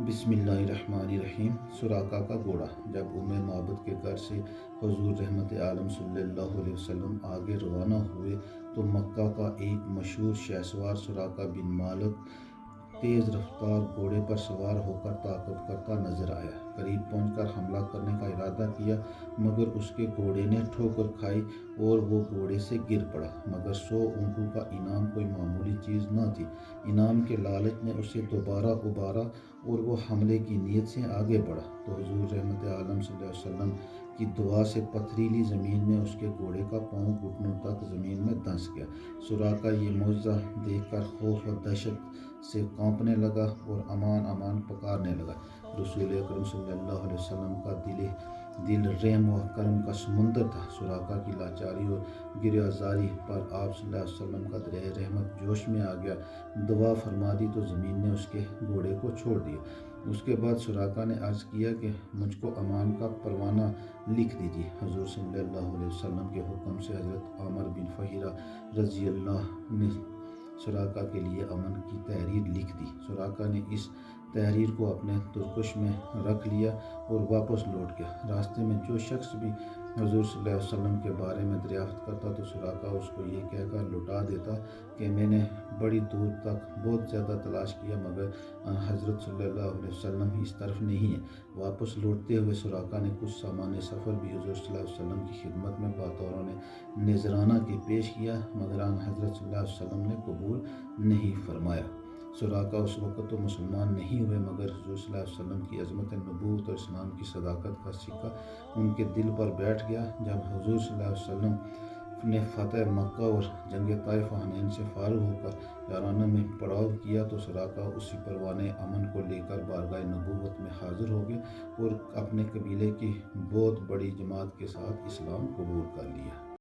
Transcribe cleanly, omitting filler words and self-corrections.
بسم اللہ الرحمن الرحیم۔ سراقہ کا گھوڑا۔ جب معبد کے گھر سے حضور رحمت عالم صلی اللہ علیہ وسلم آگے روانہ ہوئے تو مکہ کا ایک مشہور شہسوار سراقہ بن مالک تیز رفتار گھوڑے پر سوار ہو کر تعاقب کرتا نظر آیا۔ قریب پہنچ کر حملہ کرنے کا ارادہ کیا مگر اس کے گھوڑے نے ٹھوکر کھائی اور وہ گھوڑے سے گر پڑا، مگر 100 اونٹوں کا انعام کوئی معمولی چیز نہ تھی۔ انعام کے لالچ نے اسے دوبارہ ابھارا اور وہ حملے کی نیت سے آگے بڑھا تو حضور رحمت عالم صلی اللہ علیہ وسلم کی دعا سے پتھریلی زمین میں اس کے گھوڑے کا پاؤں گھٹنوں تک زمین میں دھنس گیا۔ سراقہ یہ معجزہ دیکھ کر خوف و دہشت سے کانپنے لگا اور امان امان پکارنے لگا۔ رسول اکرم صلی اللہ علیہ وسلم کا دل رحم و کرم کا سمندر تھا۔ سراقہ کی لاچاری اور گریزاری پر آپ صلی اللہ علیہ وسلم کا دریا رحمت جوش میں آ گیا، دعا فرما دی تو زمین نے اس کے گھوڑے کو چھوڑ دیا۔ اس کے بعد سراقہ نے عرض کیا کہ مجھ کو امان کا پروانہ لکھ دیجیے۔ حضور صلی اللہ علیہ وسلم کے حکم سے حضرت عامر بن فہیرہ رضی اللہ نے سراقہ کے لیے امن کی تحریر لکھ دی۔ سراقہ نے اس تحریر کو اپنے ترکش میں رکھ لیا اور واپس لوٹ گیا۔ راستے میں جو شخص بھی حضور صلی اللہ علیہ وسلم کے بارے میں دریافت کرتا تو سراقہ اس کو یہ کہہ کر لوٹا دیتا کہ میں نے بڑی دور تک بہت زیادہ تلاش کیا مگر حضرت صلی اللہ علیہ وسلم اس طرف نہیں ہے۔ واپس لوٹتے ہوئے سراقہ نے کچھ سامان سفر بھی حضور صلی اللہ علیہ وسلم کی خدمت میں بطور نذرانہ کے پیش کیا مگر حضرت صلی اللہ علیہ وسلم نے قبول نہیں فرمایا۔ سراقہ اس وقت تو مسلمان نہیں ہوئے مگر حضور صلی اللہ علیہ وسلم کی عظمت نبوت اور اسلام کی صداقت کا سکہ ان کے دل پر بیٹھ گیا۔ جب حضور صلی اللہ علیہ وسلم نے فتح مکہ اور جنگ طائف حنین سے فارغ ہو کر یارانہ میں پڑاؤ کیا تو سراقہ اسی پروانۂ امن کو لے کر بارگاہ نبوت میں حاضر ہو گئے اور اپنے قبیلے کی بہت بڑی جماعت کے ساتھ اسلام قبول کر لیا۔